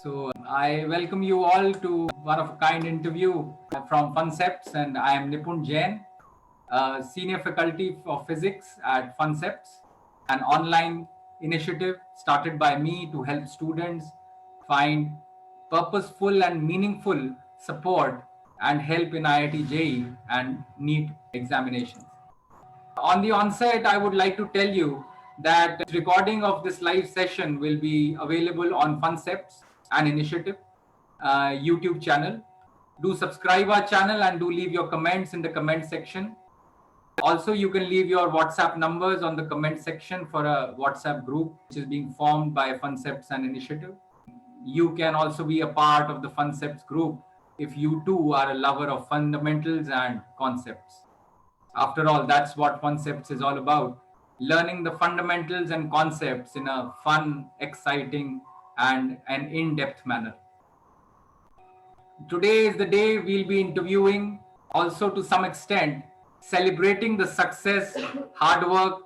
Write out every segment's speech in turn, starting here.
So I welcome you all to one of a kind interview from Funcepts, and I am Nipun Jain, senior faculty of physics at Funcepts, an online initiative started by me to help students find purposeful and meaningful support and help in IIT JEE and NEET examinations. On the onset, I would like to tell you that recording of this live session will be available on Funcepts and Initiative YouTube channel. Do subscribe our channel and do leave your comments in the comment section. Also, you can leave your WhatsApp numbers on the comment section for a WhatsApp group which is being formed by Funcepts and Initiative. You can also be a part of the Funcepts group if you too are a lover of fundamentals and concepts. After all, that's what Funcepts is all about. Learning the fundamentals and concepts in a fun, exciting, and an in-depth manner. Today is the day we'll be interviewing, also to some extent, celebrating the success, hard work,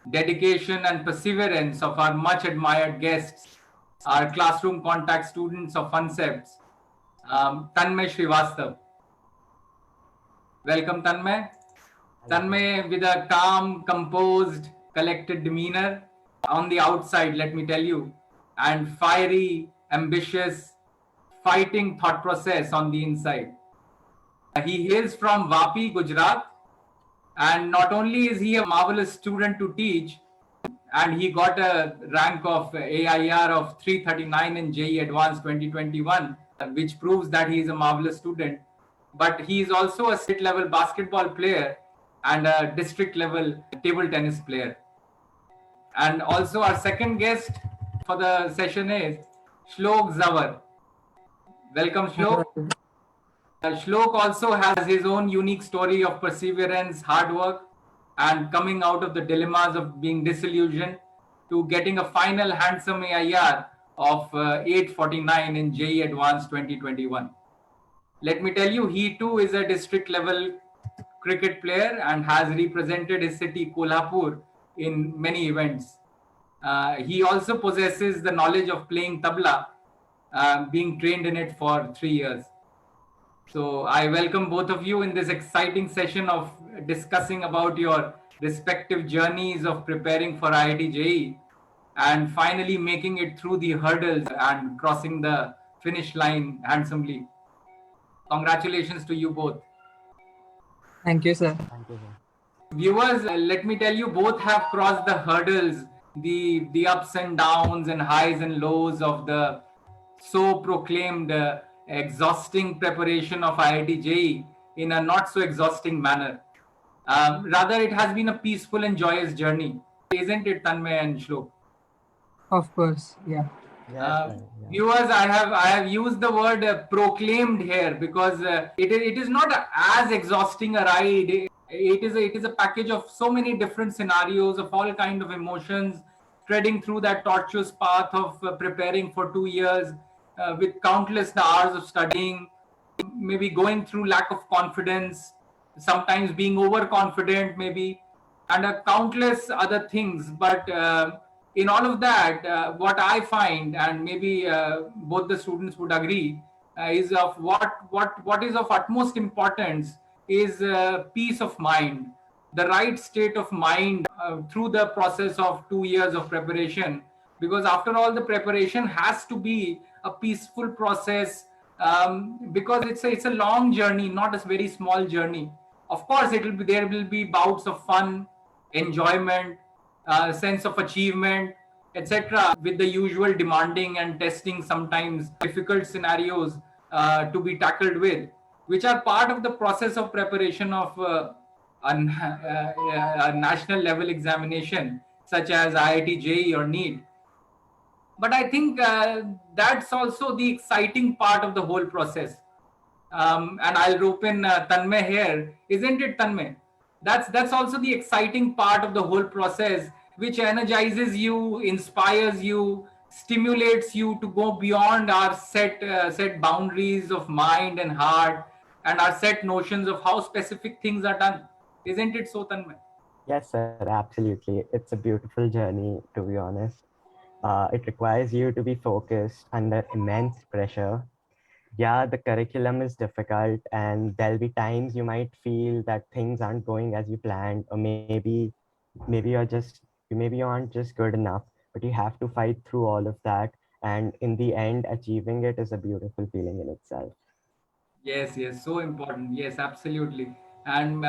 dedication, and perseverance of our much admired guests, our classroom contact students of Funcepts, Tanmay Srivastav. Welcome, Tanmay. Tanmay, with a calm, composed, collected demeanor on the outside, let me tell you, and fiery, ambitious, fighting thought process on the inside. He hails from Vapi, Gujarat, and not only is he a marvelous student to teach, and he got a rank of AIR of 339 in JEE Advanced 2021, which proves that he is a marvelous student. But he is also a state level basketball player and a district level table tennis player. And also our second guest for the session is Shlok Zawar. Welcome, Shlok. Shlok also has his own unique story of perseverance, hard work, and coming out of the dilemmas of being disillusioned to getting a final handsome AIR of 849 in JEE Advanced 2021. Let me tell you, he too is a district level cricket player and has represented his city Kolhapur in many events. He also possesses the knowledge of playing tabla, being trained in it for 3 years. So I welcome both of you in this exciting session of discussing about your respective journeys of preparing for IIT JEE and finally making it through the hurdles and crossing the finish line handsomely. Congratulations to you both. Thank you, sir. Thank you, sir. Viewers, let me tell you, both have crossed the hurdles, the ups and downs and highs and lows of the so proclaimed exhausting preparation of IIT JEE in a not so exhausting manner. Rather, it has been a peaceful and joyous journey, isn't it, Tanmay and Shlok? Of course, yeah. Yes, sir. Yeah. Viewers, I have used the word proclaimed here because it is not as exhausting a ride. It is a package of so many different scenarios of all kind of emotions, treading through that tortuous path of preparing for 2 years with countless hours of studying, maybe going through lack of confidence, sometimes being overconfident, maybe, and countless other things. But in all of that, what I find, and maybe both the students would agree, is of what is of utmost importance is peace of mind, the right state of mind through the process of 2 years of preparation. Because after all, the preparation has to be a peaceful process because it's a long journey, not a very small journey. Of course, there will be bouts of fun, enjoyment, sense of achievement, etc., with the usual demanding and testing, sometimes difficult scenarios to be tackled with, which are part of the process of preparation of a national level examination such as IIT JEE or NEET. But I think that's also the exciting part of the whole process. And I'll rope in Tanmay here, isn't it, Tanmay? That's also the exciting part of the whole process, which energizes you, inspires you, stimulates you to go beyond our set boundaries of mind and heart, and our set notions of how specific things are done. Isn't it so, Tanmay? Yes, sir. Absolutely. It's a beautiful journey, to be honest. It requires you to be focused under immense pressure. Yeah, the curriculum is difficult, and there'll be times you might feel that things aren't going as you planned, or maybe you aren't just good enough, but you have to fight through all of that. And in the end, achieving it is a beautiful feeling in itself. Yes, yes, so important. Yes, absolutely. And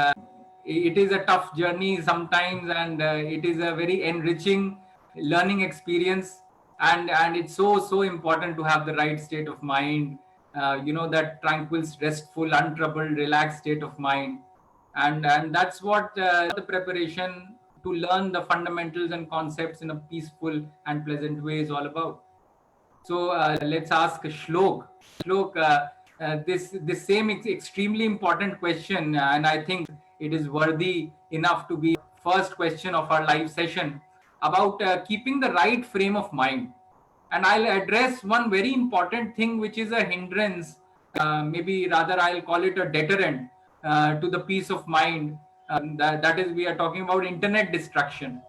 it is a tough journey sometimes, and it is a very enriching learning experience. And it's so important to have the right state of mind. That tranquil, restful, untroubled, relaxed state of mind, and that's what the preparation to learn the fundamentals and concepts in a peaceful and pleasant way is all about. So let's ask Shlok. Shlok, this same extremely important question, and I think it is worthy enough to be first question of our live session about keeping the right frame of mind. And I'll address one very important thing, which is a hindrance, maybe rather I'll call it a deterrent to the peace of mind. That is, we are talking about internet distraction.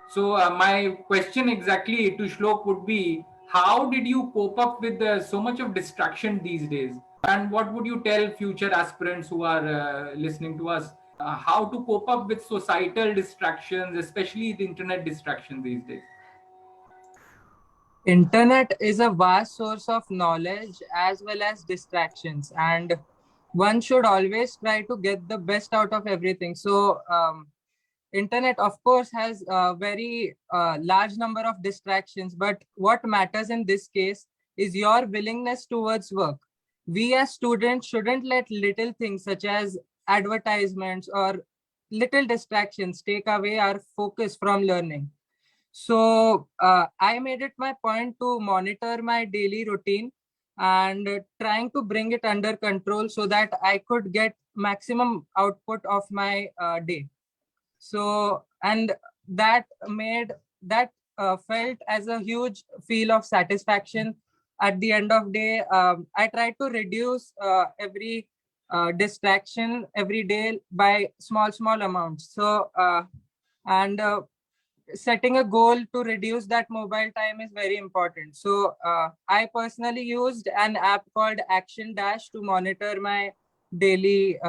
So my question exactly to Shlok would be, how did you cope up with so much of distraction these days? And what would you tell future aspirants who are listening to us, how to cope up with societal distractions, especially the internet distraction these days? Internet is a vast source of knowledge as well as distractions, and one should always try to get the best out of everything. So, internet, of course, has a very large number of distractions, but what matters in this case is your willingness towards work. We as students shouldn't let little things such as advertisements or little distractions take away our focus from learning. So I made it my point to monitor my daily routine and trying to bring it under control so that I could get maximum output of my day. So, and that made that felt as a huge feel of satisfaction at the end of day. I try to reduce every distraction every day by small amounts. So and setting a goal to reduce that mobile time is very important. So I personally used an app called Action Dash to monitor my daily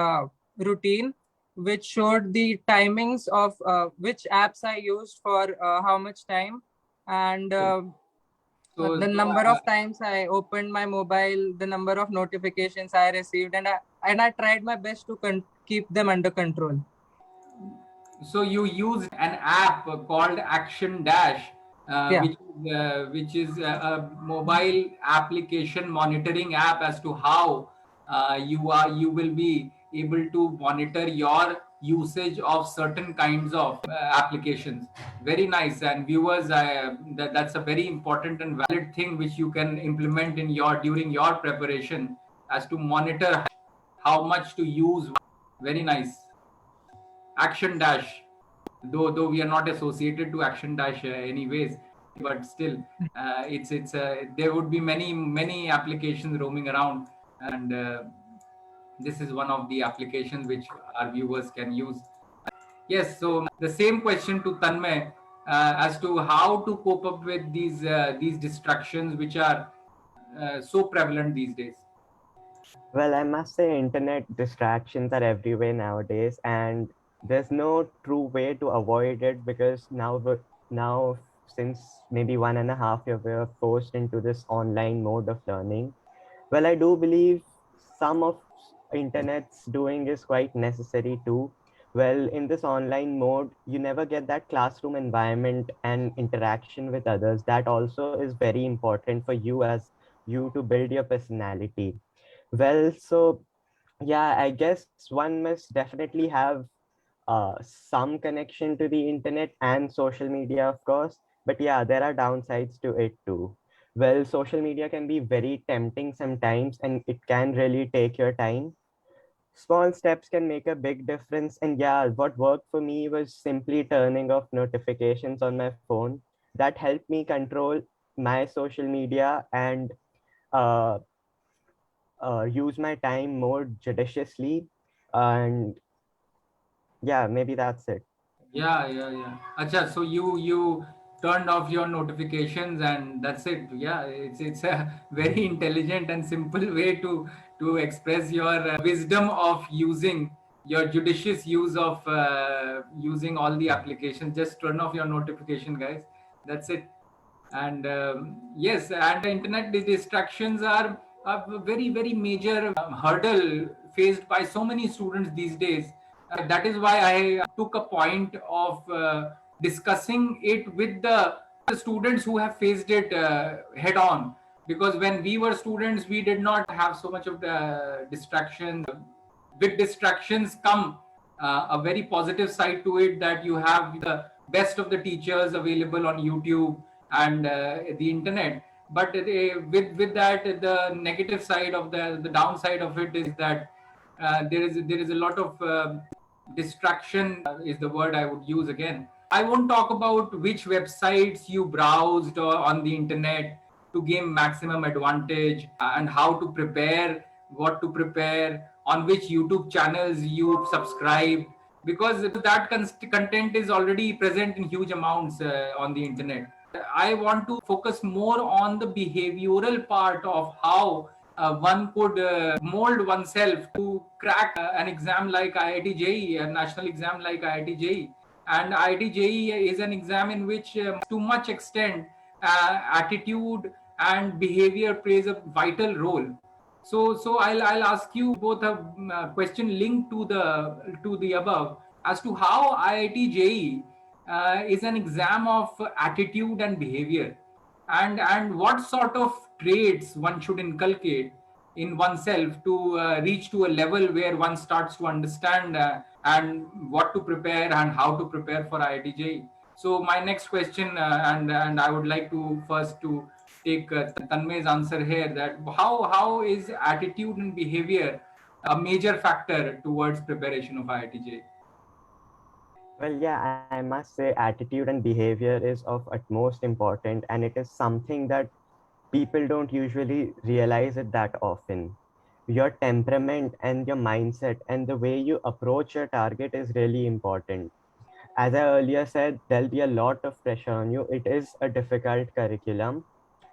routine, which showed the timings of which apps I used for how much time, and So, the number of times I opened my mobile, the number of notifications I received, and I tried my best to keep them under control. so you used an app called Action Dash, Yeah. which is a mobile application monitoring app as to how you will be able to monitor your usage of certain kinds of applications. Very nice, and viewers, that's a very important and valid thing which you can implement in your during your preparation as to monitor how much to use. Very nice. Action Dash, though we are not associated to Action Dash anyways, but still it's there would be many applications roaming around, and this is one of the applications which our viewers can use. Yes, so the same question to Tanmay, as to how to cope up with these distractions which are so prevalent these days. Well, I must say, internet distractions are everywhere nowadays, and there's no true way to avoid it because now since maybe 1.5 years we're forced into this online mode of learning. Well, I do believe some of internet's doing is quite necessary too. Well, in this online mode, you never get that classroom environment and interaction with others. That also is very important for you as you to build your personality. Well, so yeah, I guess one must definitely have some connection to the internet and social media, of course. But yeah, there are downsides to it too. Well, social media can be very tempting sometimes and it can really take your time. Small steps can make a big difference. And yeah, what worked for me was simply turning off notifications on my phone. That helped me control my social media and uh, use my time more judiciously. And yeah, maybe that's it. Yeah. Acha, so you turned off your notifications, and that's it. Yeah, it's a very intelligent and simple way to express your wisdom of using your judicious use of using all the applications. Just turn off your notification, guys. That's it. And yes, and the internet distractions are a very very major hurdle faced by so many students these days. That is why I took a point of discussing it with the students who have faced it head on, because when we were students we did not have so much of the distractions. With distractions come a very positive side to it, that you have the best of the teachers available on YouTube and the internet. But with that, the negative side of the downside of it is that there is a lot of distraction is the word I would use again. I won't talk about which websites you browsed or on the internet to gain maximum advantage, and how to prepare, what to prepare, on which YouTube channels you subscribe, because that content is already present in huge amounts on the internet. I want to focus more on the behavioral part of how one could mold oneself to crack an exam like IIT JEE, a national exam like IIT JEE. And IIT JEE is an exam in which, to much extent, attitude and behavior plays a vital role. So I'll ask you both a question linked to the above, as to how IIT JEE is an exam of attitude and behavior, and what sort of traits one should inculcate in oneself to reach to a level where one starts to understand and what to prepare and how to prepare for IIT JEE. So my next question, and I would like to first to take Tanmay's answer here, that how is attitude and behavior a major factor towards preparation of IIT JEE? Well, yeah, I must say attitude and behavior is of utmost important, and it is something that people don't usually realize it that often. Your temperament and your mindset and the way you approach your target is really important. As I earlier said, there'll be a lot of pressure on you. It is a difficult curriculum.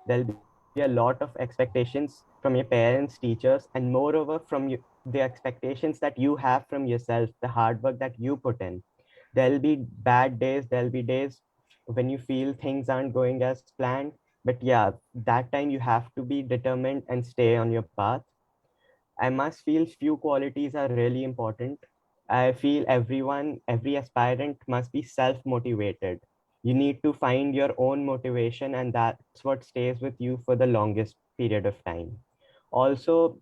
There'll be a lot of expectations from your parents, teachers, and moreover from you, the expectations that you have from yourself, the hard work that you put in. There'll be bad days, there'll be days when you feel things aren't going as planned. But yeah, that time you have to be determined and stay on your path. I must feel few qualities are really important. I feel every aspirant must be self motivated. You need to find your own motivation, and that's what stays with you for the longest period of time. Also,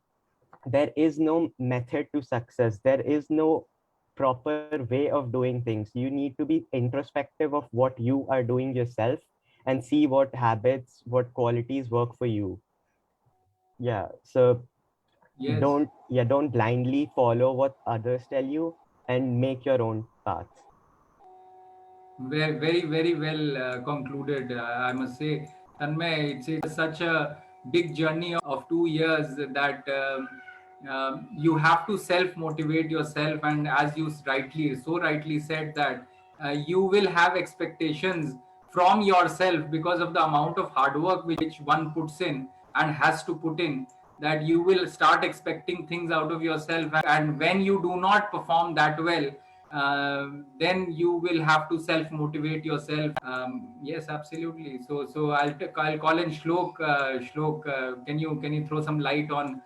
there is no method to success, there is no proper way of doing things. You need to be introspective of what you are doing yourself and see what habits, what qualities work for you. Yeah, so Yes. don't blindly follow what others tell you, and make your own path. Very, very, very well concluded, I must say. Tanmay, it's such a big journey of 2 years that you have to self motivate yourself. And as you so rightly said, that you will have expectations from yourself because of the amount of hard work which one puts in and has to put in, that you will start expecting things out of yourself. And when you do not perform that well, then you will have to self motivate yourself. Yes, absolutely. So I'll call in Shlok. Shlok, can you throw some light on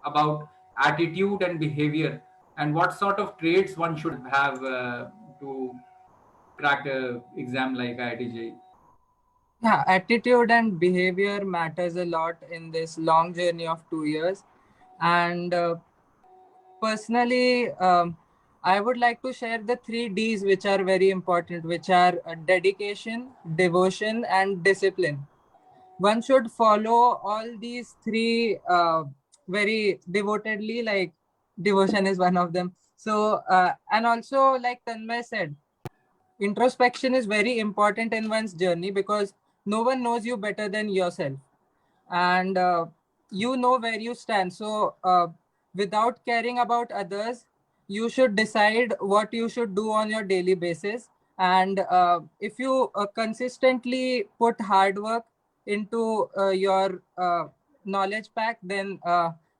about attitude and behavior, and what sort of traits one should have to crack a exam like IIT JEE? Yeah, attitude and behavior matters a lot in this long journey of 2 years. And personally, I would like to share the 3 Ds which are very important, which are dedication, devotion, and discipline. One should follow all these three very devotedly, like devotion is one of them. So, and also, like Tanmay said, introspection is very important in one's journey, because no one knows you better than yourself, and you know where you stand. So without caring about others, you should decide what you should do on your daily basis, And if you consistently put hard work into your knowledge pack, then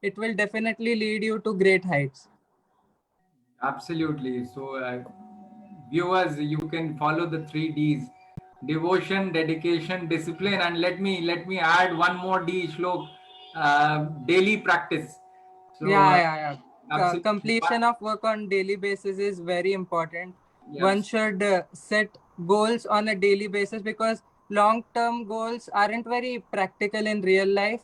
it will definitely lead you to great heights. Absolutely. So, viewers, you can follow the 3 Ds: devotion, dedication, discipline, and let me add one more D, Shlok, daily practice. So, Yeah. absolutely. Completion of work on daily basis is very important. One Yes. should set goals on a daily basis, because long term goals aren't very practical in real life,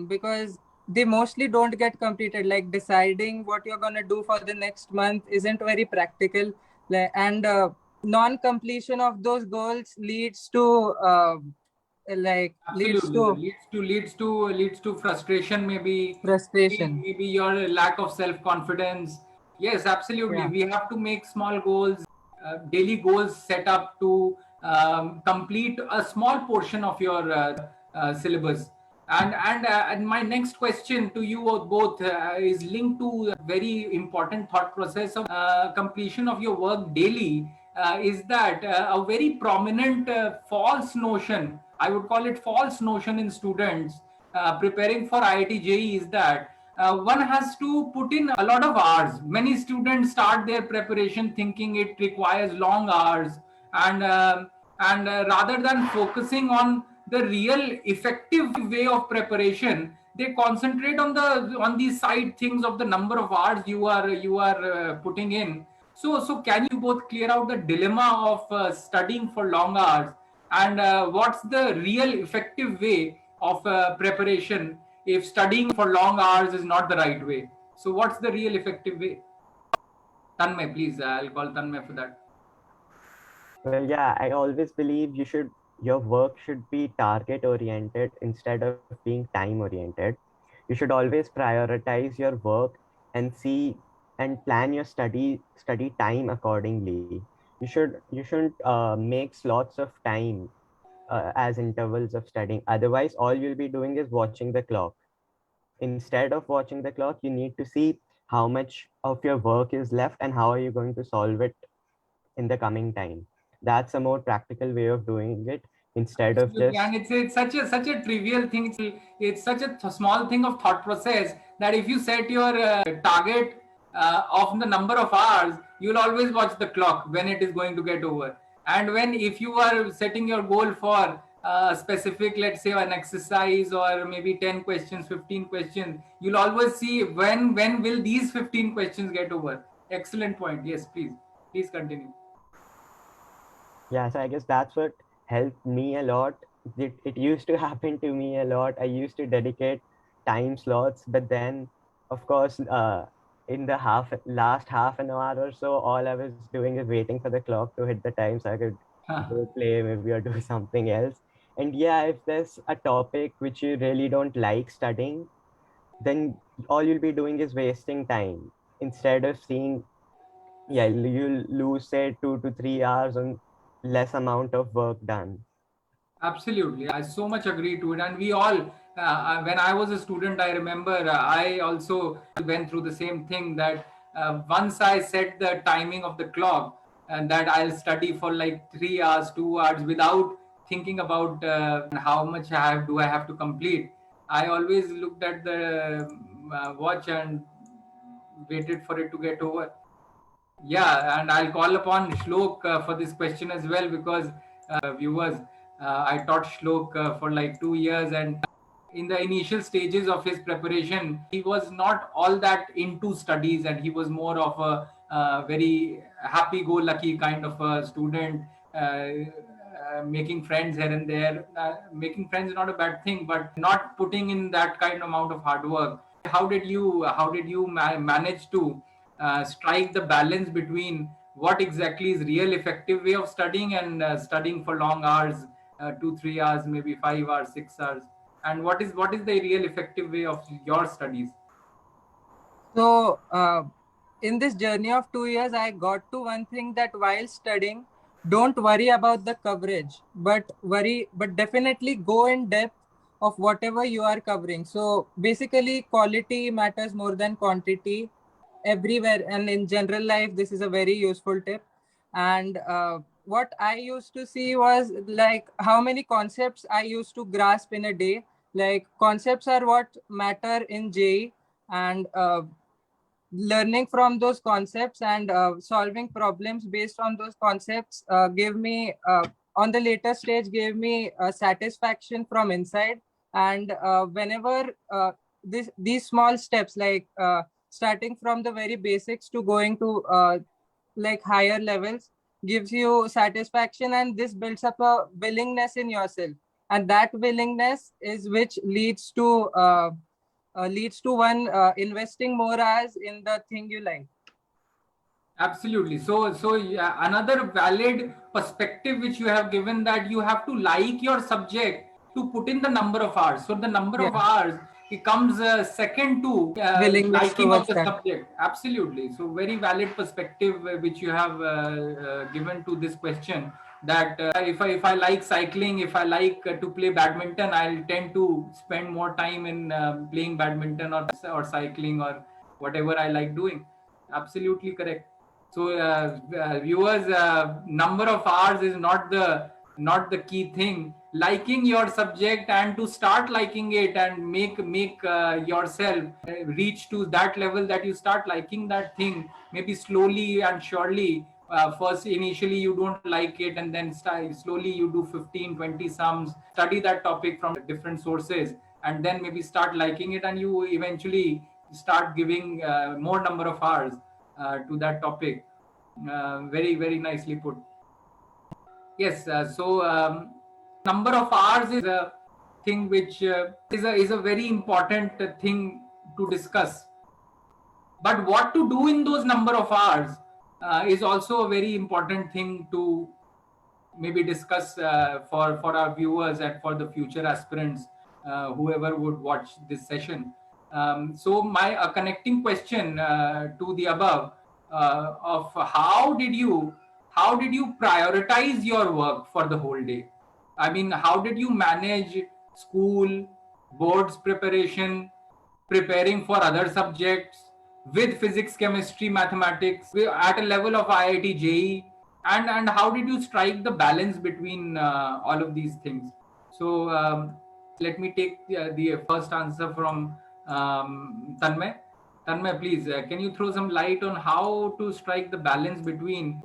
because they mostly don't get completed. Like deciding what you're going to do for the next month isn't very practical. And non completion of those goals leads to Absolutely, leads to frustration, frustration. maybe your lack of self confidence. Yes, absolutely. Yeah. We have to make small goals, daily goals set up to complete a small portion of your syllabus. And my next question to you both is linked to a very important thought process of completion of your work daily. Is that a very prominent false notion? I would call it false notion in students preparing for IIT JEE is that one has to put in a lot of hours. Many students start their preparation thinking it requires long hours, and rather than focusing on the real effective way of preparation, they concentrate on these side things of the number of hours you are putting in. So can you both clear out the dilemma of studying for long hours, and what's the real effective way of preparation if studying for long hours is not the right way? So what's the real effective way? Tanmay, please. I'll call Tanmay for that. Well, yeah, I always believe your work should be target oriented instead of being time oriented. You should always prioritize your work and see and plan your study time accordingly. You shouldn't make slots of time as intervals of studying. Otherwise, all you'll be doing is watching the clock. Instead of watching the clock, you need to see how much of your work is left and how are you going to solve it in the coming time. That's a more practical way of doing it instead of Absolutely, just and it's such a trivial thing. It's such a small thing of thought process that if you set your target of the number of hours, you'll always watch the clock when it is going to get over. And when if you are setting your goal for specific, let's say an exercise or maybe 10 questions, 15 questions, you'll always see when will these 15 questions get over. Excellent point. Yes, please continue. yeah. So I guess that's what helped me a lot. It used to happen to me a lot. I used to dedicate time slots, but then, of course, in the last half an hour or so, all I was doing is waiting for the clock to hit the time so I could go play maybe or do something else. And yeah, if there's a topic which you really don't like studying, then all you'll be doing is wasting time instead of seeing, yeah, you'll lose say 2 to 3 hours on less amount of work done. Absolutely. I so much agree to it. And we all, when I was a student, I remember I also went through the same thing that once I set the timing of the clock and that I'll study for like 3 hours, 2 hours without thinking about how much do I have to complete. I always looked at the watch and waited for it to get over. Yeah, and I'll call upon Shlok for this question as well because viewers, I taught Shlok for like 2 years, and in the initial stages of his preparation, he was not all that into studies, and he was more of a very happy-go-lucky kind of a student. Making friends here and there. Making friends is not a bad thing, but not putting in that kind of amount of hard work. How did you manage to strike the balance between what exactly is real effective way of studying and studying for long hours, 2 3 hours, maybe 5 hours, 6 hours, and what is the real effective way of your studies? So, in this journey of 2 years, I got to one thing, that while studying, don't worry about the coverage, but definitely go in depth of whatever you are covering. So, basically, quality matters more than quantity everywhere. And in general life, this is a very useful tip. And what I used to see was like how many concepts I used to grasp in a day. Like concepts are what matter in JEE, and learning from those concepts and solving problems based on those concepts gave me on the later stage gave me satisfaction from inside. And whenever these small steps, like starting from the very basics to going to like higher levels, gives you satisfaction, and this builds up a willingness in yourself, and that willingness is which leads to one investing more hours in the thing you like. Absolutely. So yeah, another valid perspective which you have given, that you have to like your subject to put in the number of hours. So the number of Yeah, hours, it comes second to willingness liking of towards the that. subject. Absolutely. So very valid perspective which you have given to this question. That if I like cycling, if I like to play badminton, I'll tend to spend more time in playing badminton or cycling or whatever I like doing. Absolutely correct. So viewers, number of hours is not the key thing. Liking your subject, and to start liking it and make yourself reach to that level that you start liking that thing, maybe slowly and surely. First, initially you don't like it, and then slowly you do 15, 20 sums, study that topic from different sources, and then maybe start liking it, and you eventually start giving more number of hours to that topic. Very nicely put. Yes. So number of hours is a thing which is a very important thing to discuss. But what to do in those number of hours is also a very important thing to maybe discuss for our viewers and for the future aspirants, whoever would watch this session. So my connecting question to the above, of how did you prioritize your work for the whole day? I mean, how did you manage school, boards preparation, preparing for other subjects with physics, chemistry, mathematics at a level of IIT JEE, and how did you strike the balance between all of these things? So let me take the first answer from Tanmay. Tanmay, please, can you throw some light on how to strike the balance between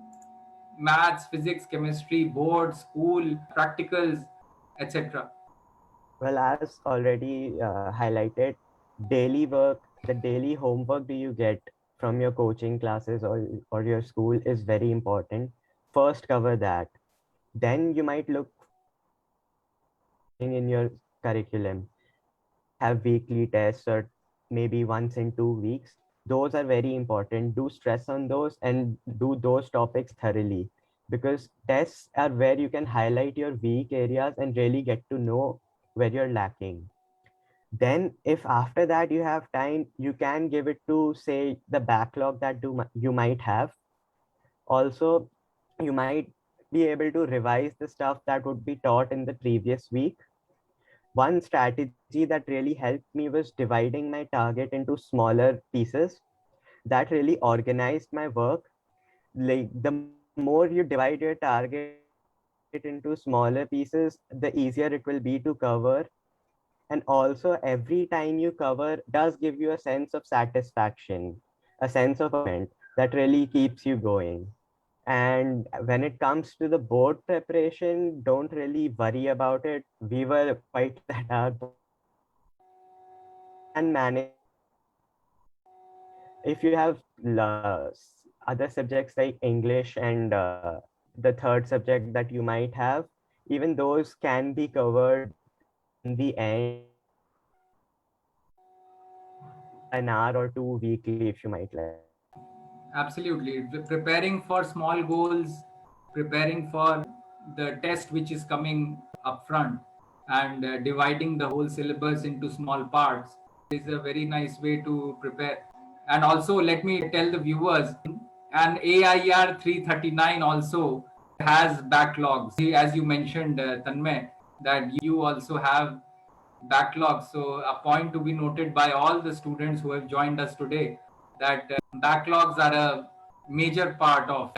maths, physics, chemistry, board, school, practicals, etc.? Well, as already highlighted, daily work, the daily homework do you get from your coaching classes or your school is very important. First, cover that. Then you might look in your curriculum, have weekly tests or maybe once in 2 weeks. Those are very important. Do stress on those and do those topics thoroughly, because tests are where you can highlight your weak areas and really get to know where you're lacking. Then if after that you have time, you can give it to, say, the backlog that you might have. Also, you might be able to revise the stuff that would be taught in the previous week. One strategy that really helped me was dividing my target into smaller pieces. That really organized my work. Like, the more you divide your target into smaller pieces, the easier it will be to cover. And also, every time you cover does give you a sense of satisfaction, a sense of achievement that really keeps you going. And when it comes to the board preparation, don't really worry about it. We were quite that our can manage. If you have other subjects like English and the third subject that you might have, even those can be covered in the end, an hour or two weekly if you might like. Absolutely. Preparing for small goals, preparing for the test which is coming up front, and dividing the whole syllabus into small parts is a very nice way to prepare. And also, let me tell the viewers, an AIR 339 also has backlogs. As you mentioned, Tanmay, that you also have backlogs. So, a point to be noted by all the students who have joined us today, that backlogs are a major part of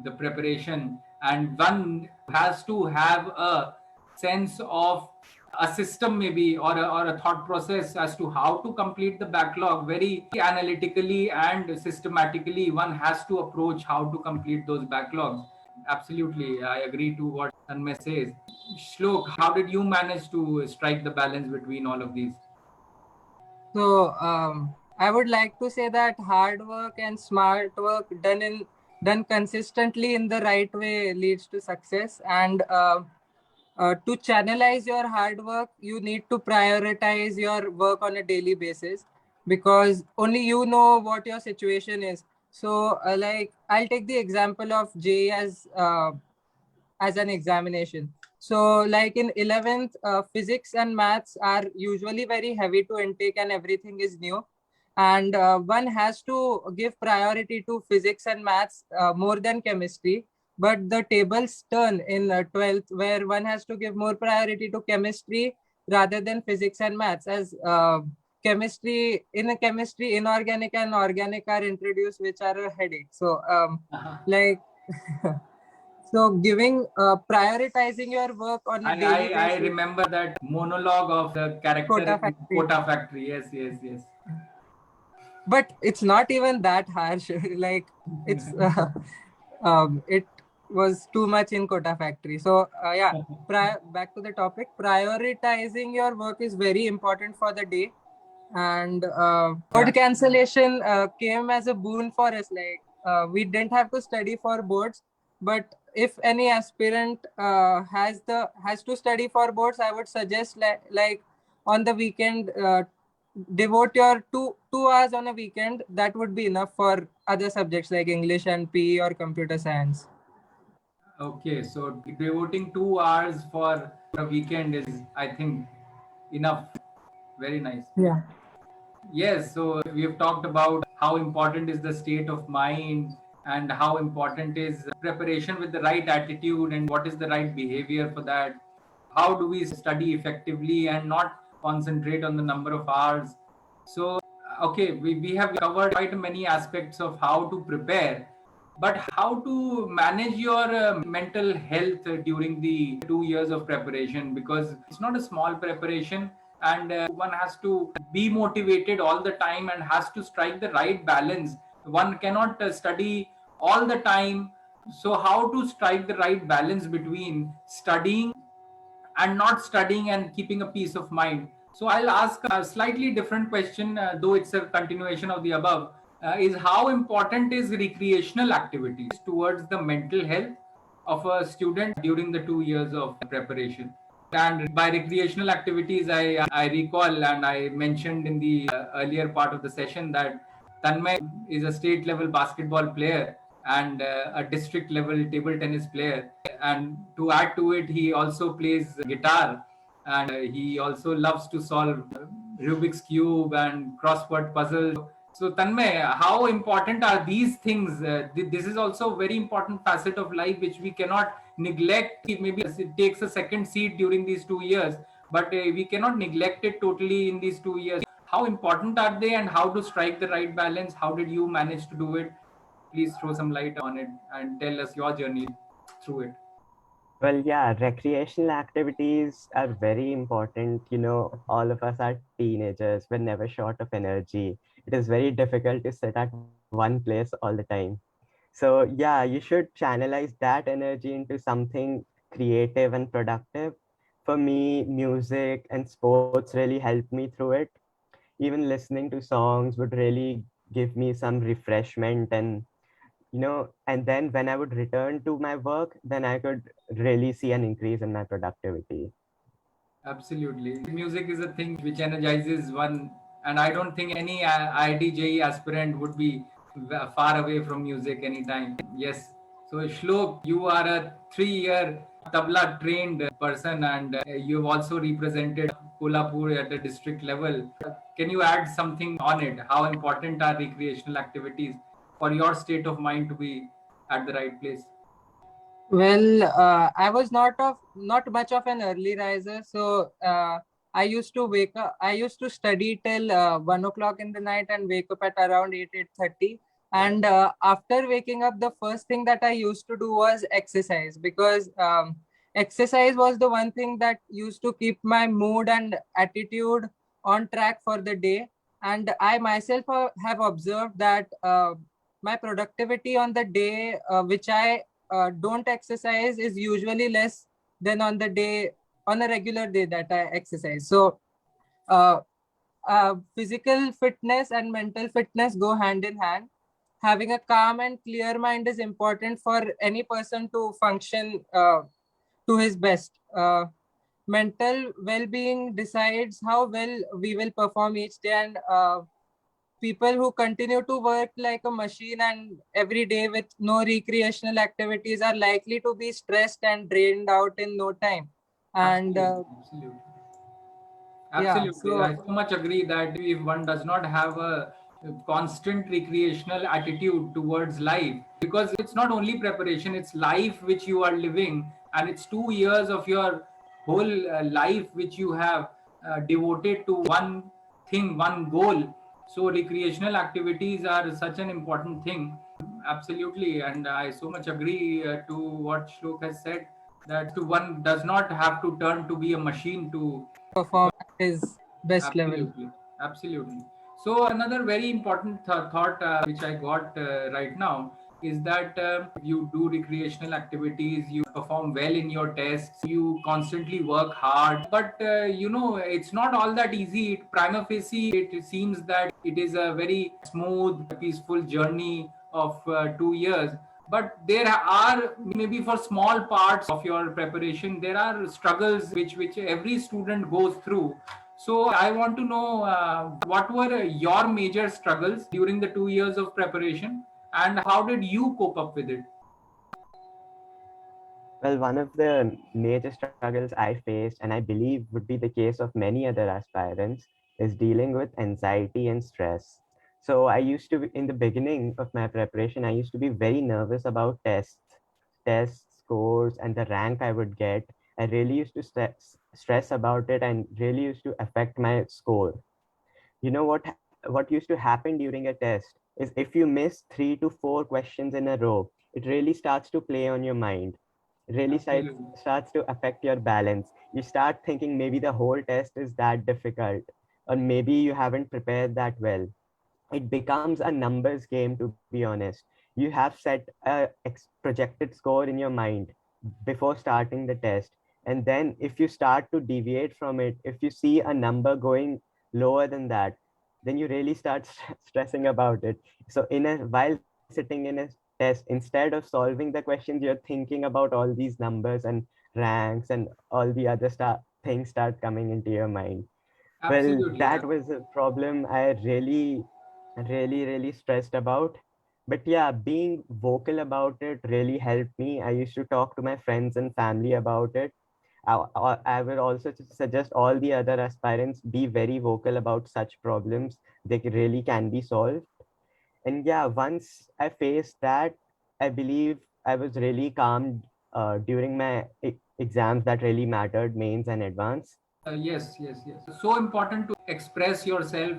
the preparation, and one has to have a sense of a system maybe, or a thought process as to how to complete the backlog very analytically and systematically. One has to approach how to complete those backlogs. Absolutely, I agree to what Tanmay says. Shlok, how did you manage to strike the balance between all of these? So I would like to say that hard work and smart work done consistently in the right way leads to success. And to channelize your hard work, you need to prioritize your work on a daily basis, because only you know what your situation is. So like I'll take the example of JEE as an examination. So like in 11th, physics and maths are usually very heavy to intake and everything is new. And one has to give priority to physics and maths more than chemistry. But the tables turn in 12th, where one has to give more priority to chemistry rather than physics and maths, as chemistry, inorganic and organic are introduced, which are a headache. So like so giving prioritizing your work on a daily I basis. remember that monologue of the character Kota in Factory. Kota Factory. Yes, yes, yes. But it's not even that harsh. Like it's it was too much in Kota Factory. So yeah, back to the topic. Prioritizing your work is very important for the day. And board cancellation came as a boon for us. Like we didn't have to study for boards, but if any aspirant has to study for boards, I would suggest like on the weekend, devote your two hours on a weekend. That would be enough for other subjects like English and PE or computer science. Okay, so devoting 2 hours for a weekend is, I think, enough. Very nice. Yeah. Yes, so we have talked about how important is the state of mind, and how important is preparation with the right attitude, and what is the right behavior for that. How do we study effectively and not concentrate on the number of hours? So, okay, we have covered quite many aspects of how to prepare, but how to manage your mental health during the 2 years of preparation, because it's not a small preparation, and one has to be motivated all the time and has to strike the right balance. One cannot study all the time. So how to strike the right balance between studying and not studying and keeping a peace of mind? So I'll ask a slightly different question, though it's a continuation of the above. Is how important is recreational activities towards the mental health of a student during the 2 years of preparation? And by recreational activities, I recall, and I mentioned in the earlier part of the session, that Tanmay is a state level basketball player and a district level table tennis player. And to add to it, he also plays guitar, and he also loves to solve Rubik's Cube and crossword puzzles. So, Tanmay, how important are these things? This is also a very important facet of life which we cannot neglect. Maybe it takes a second seat during these 2 years, but we cannot neglect it totally in these 2 years. How important are they, and how to strike the right balance? How did you manage to do it? Please throw some light on it and tell us your journey through it. Well, yeah, recreational activities are very important. You know, all of us are teenagers. We're never short of energy. It is very difficult to sit at one place all the time. So, yeah, you should channelize that energy into something creative and productive. For me, music and sports really helped me through it. Even listening to songs would really give me some refreshment, and and then when I would return to my work, then I could really see an increase in my productivity. Absolutely. Music is a thing which energizes one, and I don't think any IIT aspirant would be far away from music anytime. Yes. So, Shlok, you are a 3 year tabla trained person, and you've also represented Kolhapur at the district level. Can you add something on it? How important are recreational activities for your state of mind to be at the right place? Well, I was not much of an early riser, so I used to wake up. I used to study till 1 o'clock in the night and wake up at around 8:30. And after waking up, the first thing that I used to do was exercise, because exercise was the one thing that used to keep my mood and attitude on track for the day. And I myself have observed that my productivity on the day which I don't exercise is usually less than on the day, on a regular day that I exercise. So uh, physical fitness and mental fitness go hand in hand. Having a calm and clear mind is important for any person to function to his best. Mental well-being decides how well we will perform each day, and people who continue to work like a machine and every day with no recreational activities are likely to be stressed and drained out in no time. And Absolutely. yeah, Absolutely. so I so much agree that if one does not have a constant recreational attitude towards life, because it's not only preparation, it's life which you are living, and it's 2 years of your whole life which you have devoted to one thing, one goal. So, recreational activities are such an important thing. Absolutely. And I so much agree to what Shlok has said, that one does not have to turn to be a machine to perform at his best level. absolutely, absolutely. So another very important thought which I got right now is that you do recreational activities, you perform well in your tests, you constantly work hard, but it's not all that easy. Prima facie, it seems that it is a very smooth, peaceful journey of 2 years. But there are, maybe for small parts of your preparation, there are struggles which every student goes through. So I want to know what were your major struggles during the 2 years of preparation, and how did you cope up with it? Well, one of the major struggles I faced, and I believe would be the case of many other aspirants, is dealing with anxiety and stress. So I used to, in the beginning of my preparation, I used to be very nervous about tests, scores, and the rank I would get. I really used to stress about it and really used to affect my score. You know what used to happen during a test is if you miss 3 to 4 questions in a row, it really starts to play on your mind. It really Absolutely. starts to affect your balance. You start thinking maybe the whole test is that difficult, or maybe you haven't prepared that well. It becomes a numbers game, to be honest. You have set a projected score in your mind before starting the test, and then if you start to deviate from it, if you see a number going lower than that, then you really start stressing about it. So while sitting in a test, instead of solving the questions, you're thinking about all these numbers and ranks and all the other things start coming into your mind. Well, Absolutely. that was a problem I really stressed about. But yeah, being vocal about it really helped me. I used to talk to my friends and family about it. I would also suggest all the other aspirants be very vocal about such problems. They really can be solved. And yeah, once I faced that, I believe I was really calm during my exams that really mattered, mains and advance. Yes, yes, yes. So important to express yourself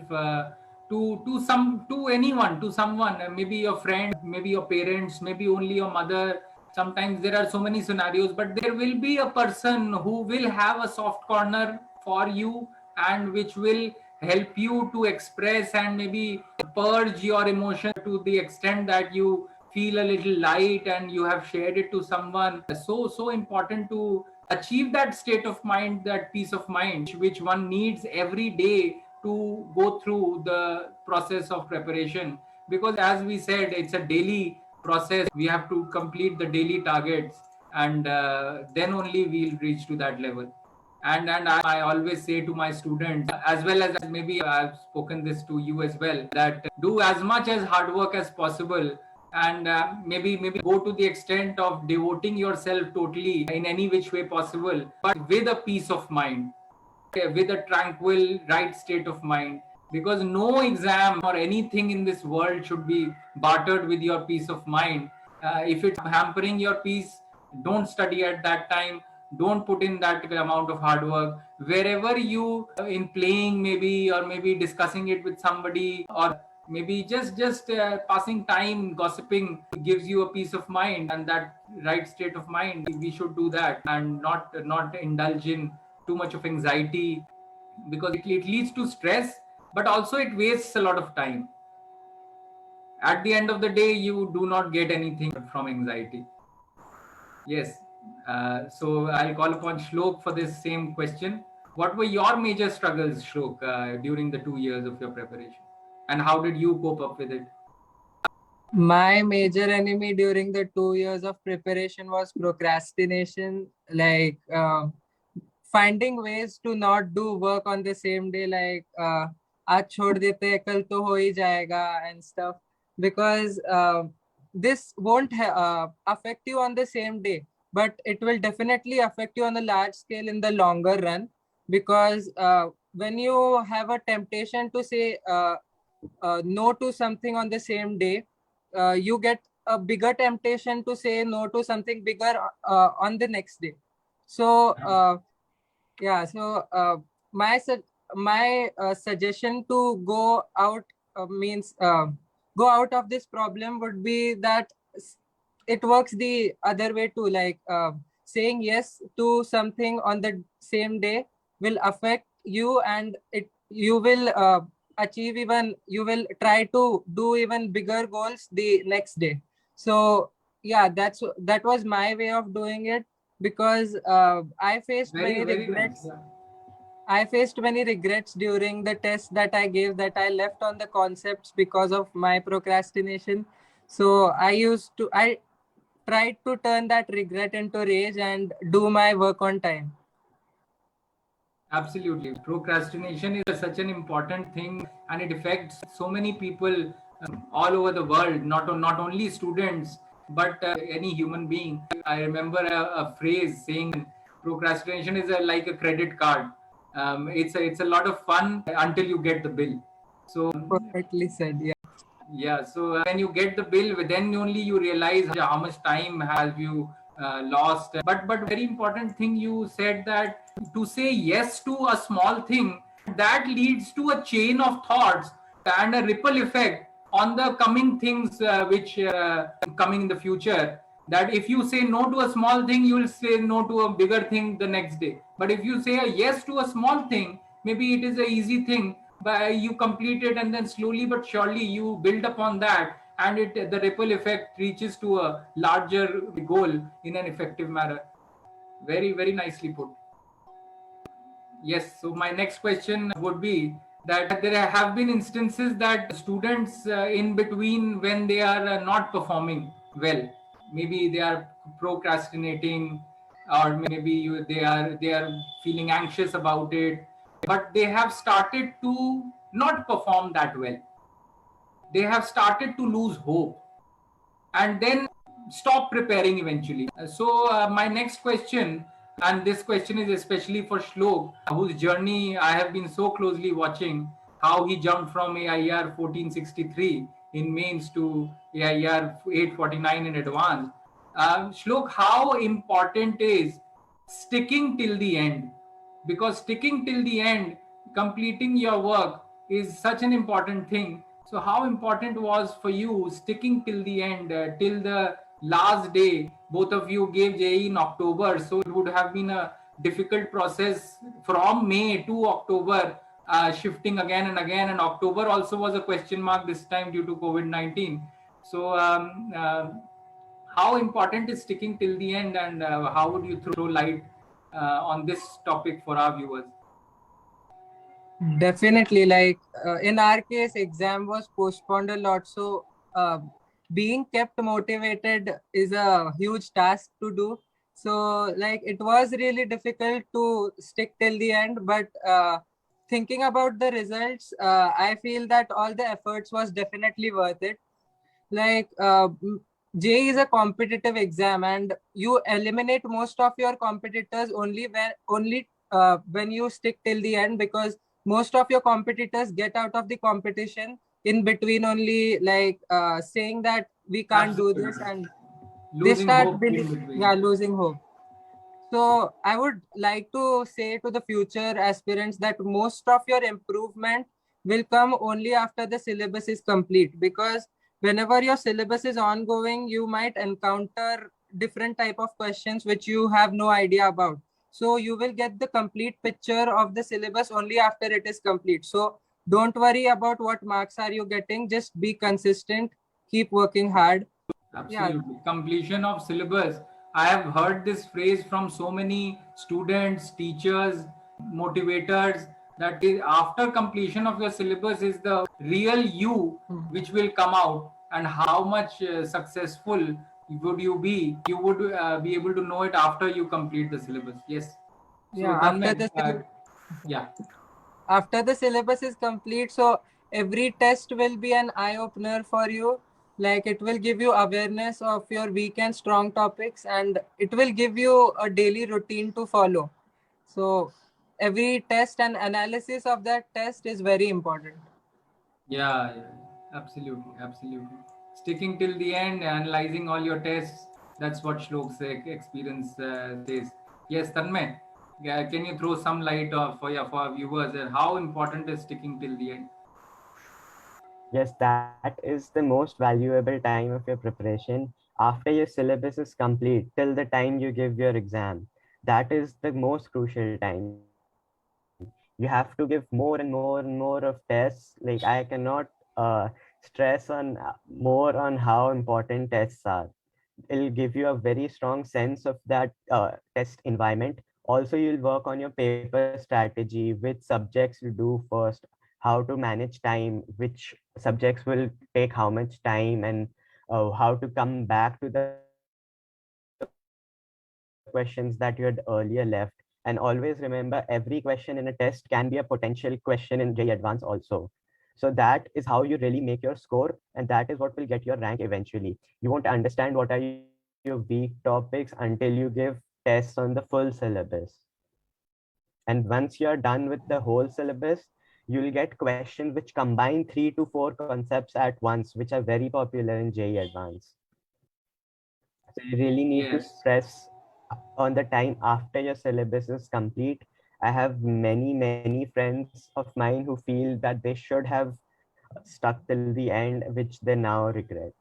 to anyone, to someone, maybe your friend, maybe your parents, maybe only your mother. Sometimes there are so many scenarios, but there will be a person who will have a soft corner for you, and which will help you to express and maybe purge your emotion to the extent that you feel a little light and you have shared it to someone. So important to achieve that state of mind, that peace of mind which one needs every day to go through the process of preparation. Because as we said, it's a daily process. We have to complete the daily targets, and then only we'll reach to that level. And I always say to my students, as well as maybe I've spoken this to you as well, that do as much as hard work as possible, and maybe go to the extent of devoting yourself totally in any which way possible, but with a peace of mind, with a tranquil right state of mind. Because no exam or anything in this world should be bartered with your peace of mind. If it's hampering your peace, don't study at that time, don't put in that amount of hard work. Wherever you in playing maybe, or maybe discussing it with somebody, or maybe just passing time, gossiping gives you a peace of mind, and that right state of mind, we should do that and not indulge in too much of anxiety, because it leads to stress, but also it wastes a lot of time. At the end of the day, you do not get anything from anxiety. Yes. So I'll call upon Shlok for this same question. What were your major struggles, Shlok, during the 2 years of your preparation? And how did you cope up with it? My major enemy during the 2 years of preparation was procrastination, like finding ways to not do work on the same day, like आज छोड़ देते हैं, कल तो हो ही जाएगा and stuff, because this won't affect you on the same day, but it will definitely affect you on a large scale in the longer run, because when you have a temptation to say no to something on the same day, you get a bigger temptation to say no to something bigger on the next day. So yeah, so my suggestion to go out means go out of this problem would be that it works the other way too, like saying yes to something on the same day will affect you, and you will achieve even, you will try to do even bigger goals the next day. So yeah, that was my way of doing it, because I faced many Very nice. regrets. Yeah. I faced many regrets during the test that I gave, that I left on the concepts because of my procrastination. So I tried to turn that regret into rage and do my work on time. Absolutely. Procrastination is such an important thing, and it affects so many people all over the world, not only students, but any human being. I remember a phrase saying procrastination is like a credit card. It's a lot of fun until you get the bill. So Perfectly said. Yeah. yeah, so when you get the bill, then only you realize how much time have you lost. But very important thing you said, that to say yes to a small thing, that leads to a chain of thoughts and a ripple effect on the coming things which coming in the future. That if you say no to a small thing, you will say no to a bigger thing the next day. But if you say a yes to a small thing, maybe it is a easy thing, but you complete it, and then slowly but surely you build upon that, and the ripple effect reaches to a larger goal in an effective manner. Very nicely put. Yes, so my next question would be that there have been instances that students in between, when they are not performing well, maybe they are procrastinating, or maybe they are feeling anxious about it, but they have started to not perform that well. They have started to lose hope, and then stop preparing eventually. So, my next question, and this question is especially for Shlok, whose journey I have been so closely watching, how he jumped from AIR 1463 in mains to AIR 849 in advanced. Shlok, how important is sticking till the end? Because sticking till the end, completing your work, is such an important thing. So how important was for you sticking till the end, till the last day? Both of you gave JE in October, so it would have been a difficult process from May to October, shifting again and again, and October also was a question mark this time due to COVID-19. So how important is sticking till the end, and how would you throw light on this topic for our viewers? Definitely, like in our case, exam was postponed a lot, so being kept motivated is a huge task to do. So like it was really difficult to stick till the end, but thinking about the results, I feel that all the efforts was definitely worth it. Like JEE is a competitive exam, and you eliminate most of your competitors only when you stick till the end, because most of your competitors get out of the competition in between only, like saying that we can't do this, Absolutely. and they Losing start hope in between. yeah, losing hope. So I would like to say to the future aspirants that most of your improvement will come only after the syllabus is complete, because whenever your syllabus is ongoing, you might encounter different type of questions which you have no idea about. So you will get the complete picture of the syllabus only after it is complete. So don't worry about what marks are you getting, just be consistent, keep working hard. Yeah. Absolutely. Completion of syllabus. I have heard this phrase from so many students, teachers, motivators, that after completion of your syllabus is the real you which will come out, and how much successful would you be. You would be able to know it after you complete the syllabus. Yes. So, Yeah, after Tanmay, the yeah. after the syllabus is complete, so every test will be an eye opener for you. Like, it will give you awareness of your weak and strong topics, and it will give you a daily routine to follow. So every test and analysis of that test is very important. Yeah, yeah, absolutely, absolutely. Sticking till the end, analyzing all your tests. That's what Shlok's experience says. Yes, Tanmay, can you throw some light for our viewers how important is sticking till the end? Yes, that is the most valuable time of your preparation after your syllabus is complete till the time you give your exam. That is the most crucial time. You have to give more and more and more of tests. Like I cannot stress on more on how important tests are. It'll give you a very strong sense of that test environment. Also, you'll work on your paper strategy, which subjects you do first, how to manage time, which subjects will take how much time, and how to come back to the questions that you had earlier left. And always remember, every question in a test can be a potential question in JEE Advance also. So that is how you really make your score, and that is what will get your rank eventually. You won't understand what are your weak topics until you give tests on the full syllabus. And once you're done with the whole syllabus, you'll get questions which combine 3 to 4 concepts at once, which are very popular in JEE Advance. So you really need to stress Yes. on the time after your syllabus is complete. I have many friends of mine who feel that they should have stuck till the end, which they now regret.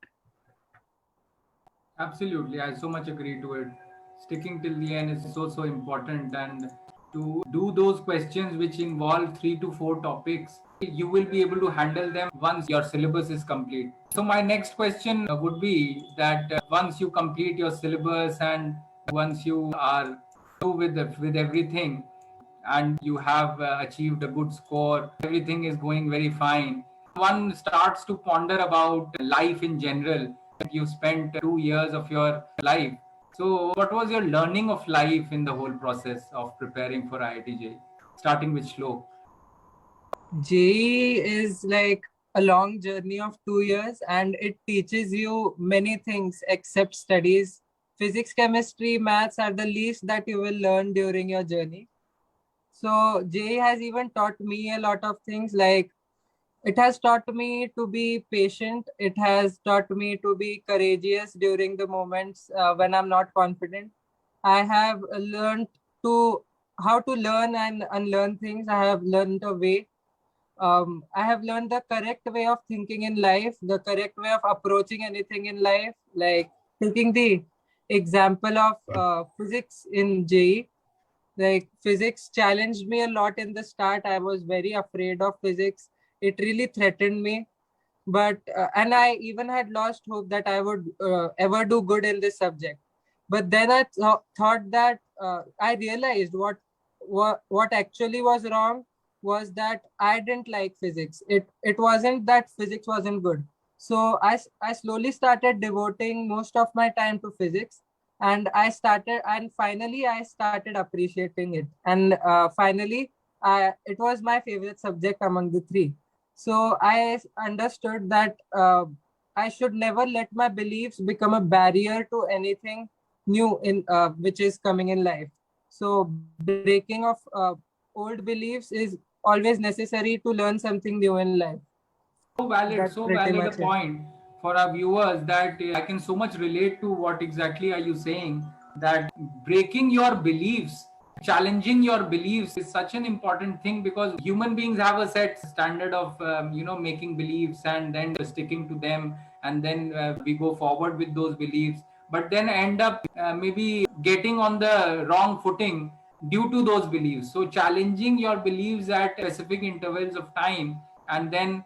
Absolutely, I so much agree to it. Sticking till the end is so important, and to do those questions which involve 3 to 4 topics, you will be able to handle them once your syllabus is complete. So my next question would be that once you complete your syllabus and once you are through with everything, and you have achieved a good score, everything is going very fine, one starts to ponder about life in general. You spent 2 years of your life. So, what was your learning of life in the whole process of preparing for IITJ? Starting with Shlok. JEE is like a long journey of 2 years, and it teaches you many things except studies. Physics, chemistry, maths are the least that you will learn during your journey. So JEE has even taught me a lot of things. Like, it has taught me to be patient. It has taught me to be courageous during the moments when I'm not confident. I have learned to how to learn and unlearn things. I have learned a way. I have learned the correct way of thinking in life, the correct way of approaching anything in life. Like, taking the example of physics in JEE. Like, physics challenged me a lot in the start. I was very afraid of physics. It really threatened me. But and I even had lost hope that I would ever do good in this subject. But then I thought that I realized what actually was wrong was that I didn't like physics. It wasn't that physics wasn't good. So I slowly started devoting most of my time to physics, and finally I started appreciating it. And finally, it was my favorite subject among the three. So I understood that I should never let my beliefs become a barrier to anything new in which is coming in life. So breaking of old beliefs is always necessary to learn something new in life. That's So pretty valid a much it. point for our viewers that I can so much relate to what exactly are you saying, that breaking your beliefs challenging your beliefs is such an important thing, because human beings have a set standard of making beliefs and then sticking to them, and then we go forward with those beliefs, but then end up maybe getting on the wrong footing due to those beliefs. So challenging your beliefs at specific intervals of time, and then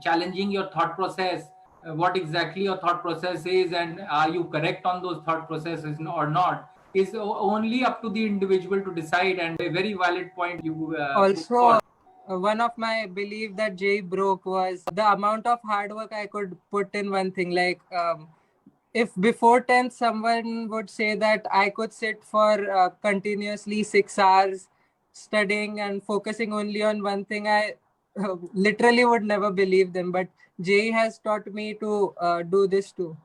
challenging your thought process, what exactly your thought process is, and are you correct on those thought processes or not, is only up to the individual to decide. And a very valid point you put Also, forth. one of my belief that Jay broke was the amount of hard work I could put in one thing. Like, if before 10th someone would say that I could sit for continuously 6 hours studying and focusing only on one thing, I literally would never believe them. But Jay has taught me to do this too.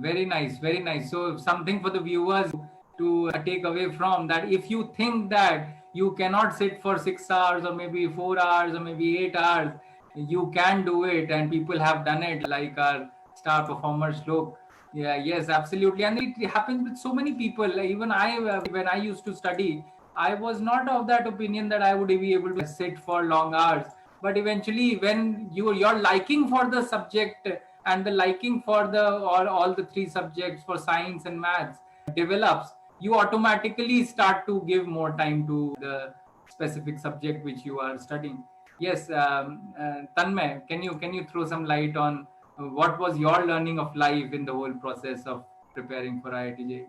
Very nice, very nice. So something for the viewers to take away from that: if you think that you cannot sit for 6 hours or maybe 4 hours or maybe 8 hours, you can do it, and people have done it, like our star performer Shlok. Yeah, yes, absolutely, and it happens with so many people. Like, even I, when I used to study, I was not of that opinion that I would be able to sit for long hours. But eventually, when your liking for the subject and the liking for the all the three subjects for science and maths develops, you automatically start to give more time to the specific subject which you are studying. Yes, Tanmay, can you throw some light on what was your learning of life in the whole process of preparing for IIT?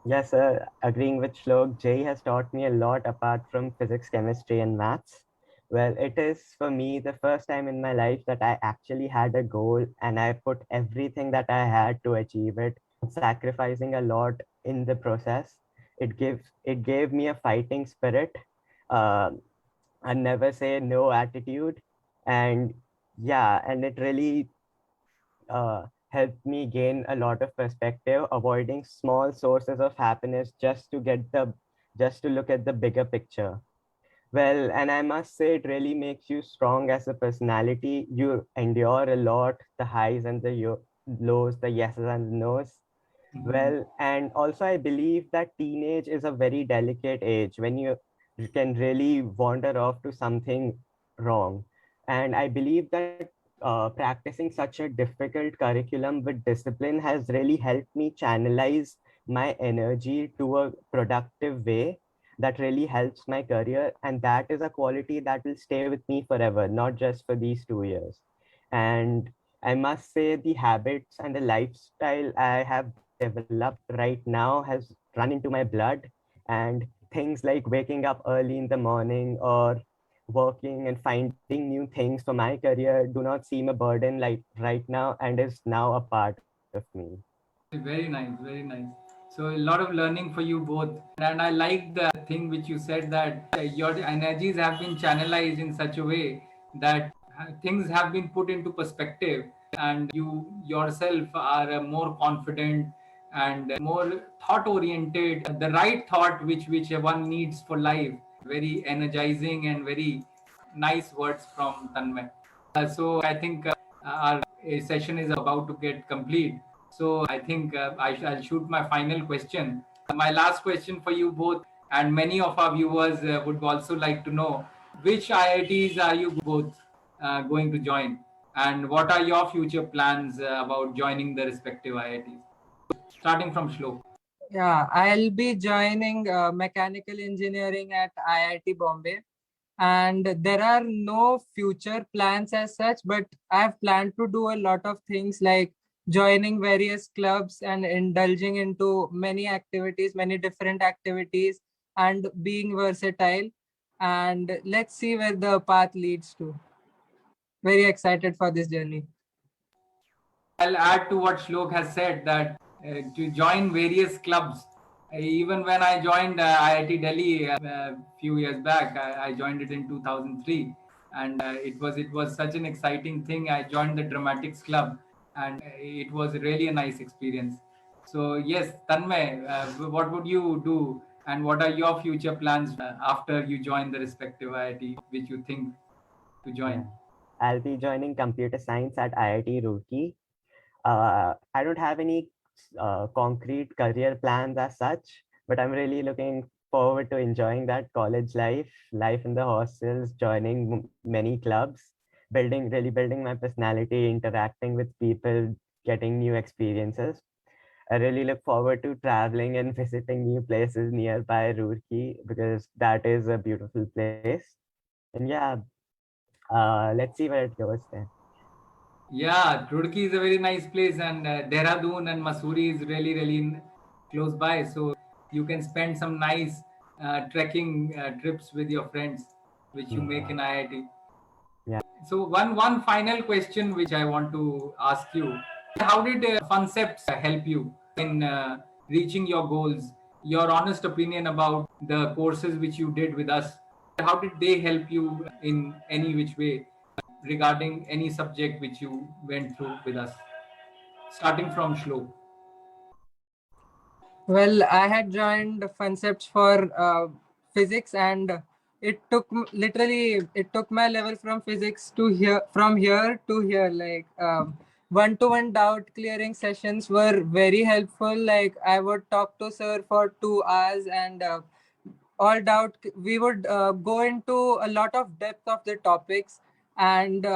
Yes, sir. Agreeing with Shlok, Jay has taught me a lot apart from physics, chemistry, and maths. Well, it is for me the first time in my life that I actually had a goal and I put everything that I had to achieve it, sacrificing a lot in the process. It gave me a fighting spirit, uh, a never say no attitude, and yeah, and it really helped me gain a lot of perspective, avoiding small sources of happiness just to look at the bigger picture. Well, and I must say it really makes you strong as a personality. You endure a lot, the highs and the lows, the yeses and the nos. Mhm. Well, and also I believe that teenage is a very delicate age when you can really wander off to something wrong. And I believe that practicing such a difficult curriculum with discipline has really helped me channelize my energy to a productive way that really helps my career. And that is a quality that will stay with me forever, not just for these 2 years. And I must say the habits and the lifestyle I have developed right now has run into my blood. And things like waking up early in the morning or working and finding new things for my career do not seem a burden like right now and is now a part of me. Very nice, very nice. So a lot of learning for you both, and I like the thing which you said, that your energies have been channelized in such a way that things have been put into perspective, and you yourself are more confident and more thought oriented. The right thought which one needs for life. Very energizing and very nice words from Tanmay. So I think our session is about to get complete. So I think I'll shoot my final question. My last question for you both, and many of our viewers would also like to know, which IITs are you both going to join, and what are your future plans about joining the respective IITs? Starting from Shlo. Yeah, I'll be joining mechanical engineering at IIT Bombay. And there are no future plans as such, but I have planned to do a lot of things like joining various clubs and indulging into many activities, many different activities, and being versatile. And let's see where the path leads to. Very excited for this journey. I'll add to what Shlok has said, that to join various clubs. Even when I joined IIT Delhi a few years back, I joined it in 2003, and it was such an exciting thing. I joined the Dramatics Club, and it was really a nice experience. So yes, Tanmay, what would you do, and what are your future plans after you join the respective IIT which you think to Yeah. join? I'll be joining computer science at IIT Roorkee. I don't have any concrete career plans as such, but I'm really looking forward to enjoying that college life in the hostels, joining many clubs, really building my personality, interacting with people, getting new experiences. I really look forward to traveling and visiting new places nearby Roorkee because that is a beautiful place. And yeah, let's see where it goes then. Yeah, Roorkee is a very nice place, and Dehradun and Mussoorie is really, really close by. So you can spend some nice trekking trips with your friends, which you make in IIT. Yeah. So one final question which I want to ask you: how did Funcepts help you in reaching your goals? Your honest opinion about the courses which you did with us. How did they help you in any which way regarding any subject which you went through with us, starting from Shlo? Well, I had joined Concepts for physics, and literally it took my level from physics to here, from here to here. Like one-to-one doubt clearing sessions were very helpful. Like I would talk to sir for 2 hours, and all doubt we would go into a lot of depth of the topics, and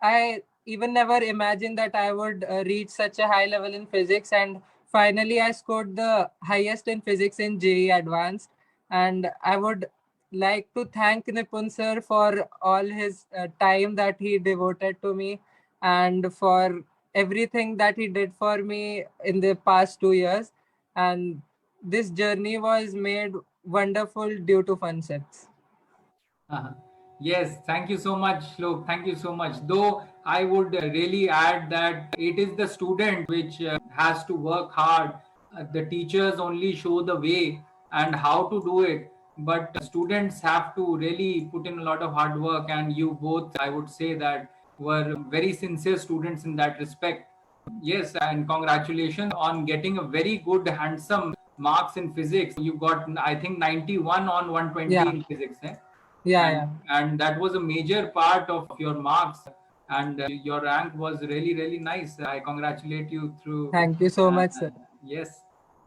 I even never imagined that I would reach such a high level in physics, and finally I scored the highest in physics in JEE advanced. And I would like to thank Nipun sir for all his time that he devoted to me, and for everything that he did for me in the past 2 years. And this journey was made wonderful due to concepts. Uh-huh. Yes, thank you so much, Shlok. Thank you so much. Though I would really add that it is the student which has to work hard. The teachers only show the way and how to do it, but students have to really put in a lot of hard work. And you both, I would say that, were very sincere students in that respect. Yes, and congratulations on getting a very good, handsome marks in physics. You got, I think, 91 on 120 Yeah, in physics. Eh? yeah, and yeah. and that was a major part of your marks, and your rank was really, really nice. I congratulate you through. Thank you so uh, much, sir. yes,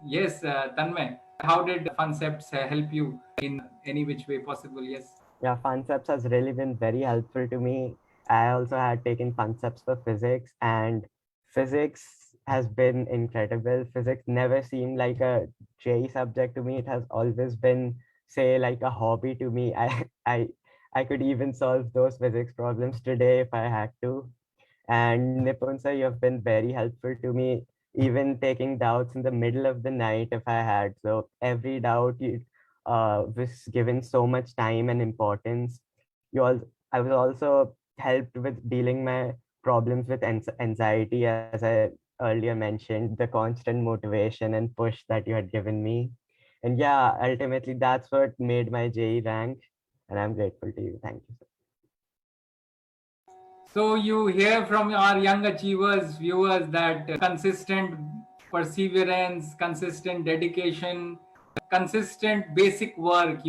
yes, Tanmay, how did Concepts help you in any which way possible? Yes. Yeah, concepts has really been very helpful to me. I also had taken concepts for physics, and physics has been incredible. Physics never seemed like a JEE subject to me. It has always been, say, like a hobby to me. I could even solve those physics problems today if I had to. And Nipun sir, you have been very helpful to me, even taking doubts in the middle of the night if I had. So every doubt you was given so much time and importance. I was also helped with dealing my problems with anxiety, as I earlier mentioned, the constant motivation and push that you had given me. And yeah, ultimately that's what made my JEE rank, and I'm grateful to you. Thank you. So you hear from our young achievers, viewers, that consistent perseverance, consistent dedication, consistent basic work,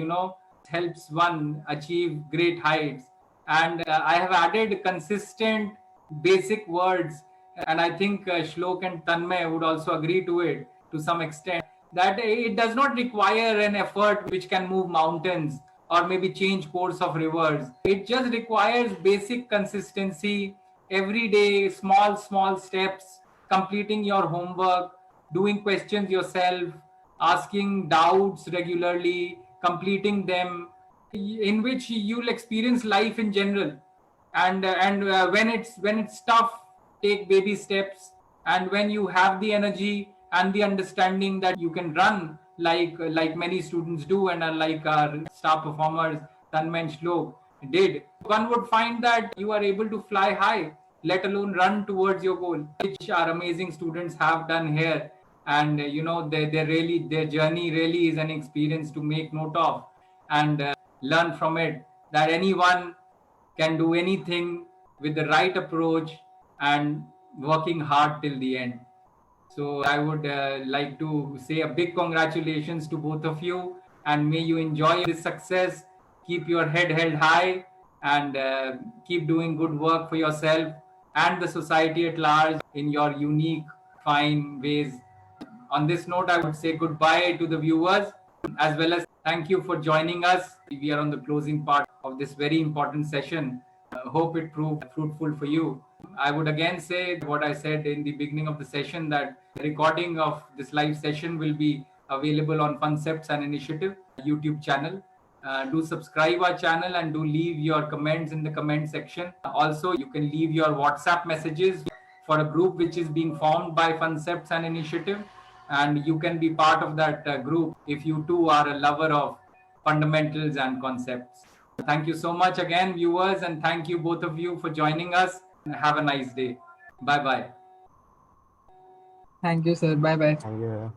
helps one achieve great heights. And I have added consistent basic words, and I think Shlok and Tanmay would also agree to it to some extent, that it does not require an effort which can move mountains or maybe change course of rivers. It just requires basic consistency, every day, small steps, completing your homework, doing questions yourself, asking doubts regularly, completing them, in which you'll experience life in general. And when it's tough, take baby steps. And when you have the energy and the understanding that you can run like many students do, and are like our star performers Tanmay and Shlok did, one would find that you are able to fly high, let alone run towards your goal, which our amazing students have done here. And their journey really is an experience to make note of, and learn from it, that anyone can do anything with the right approach and working hard till the end. So I would like to say a big congratulations to both of you, and may you enjoy this success. Keep your head held high, and keep doing good work for yourself and the society at large in your unique, fine ways. On this note, I would say goodbye to the viewers, as well as Thank you for joining us. We are on the closing part of this very important session. Hope it proved fruitful for you. I would again say what I said in the beginning of the session, that the recording of this live session will be available on Concepts and Initiative YouTube channel. Do subscribe our channel and do leave your comments in the comment section. Also, you can leave your WhatsApp messages for a group which is being formed by Concepts and Initiative, and you can be part of that group if you too are a lover of fundamentals and concepts. Thank you so much again, viewers, and thank you both of you for joining us. Have a nice day. Bye bye. Thank you, sir. Bye bye. Thank you.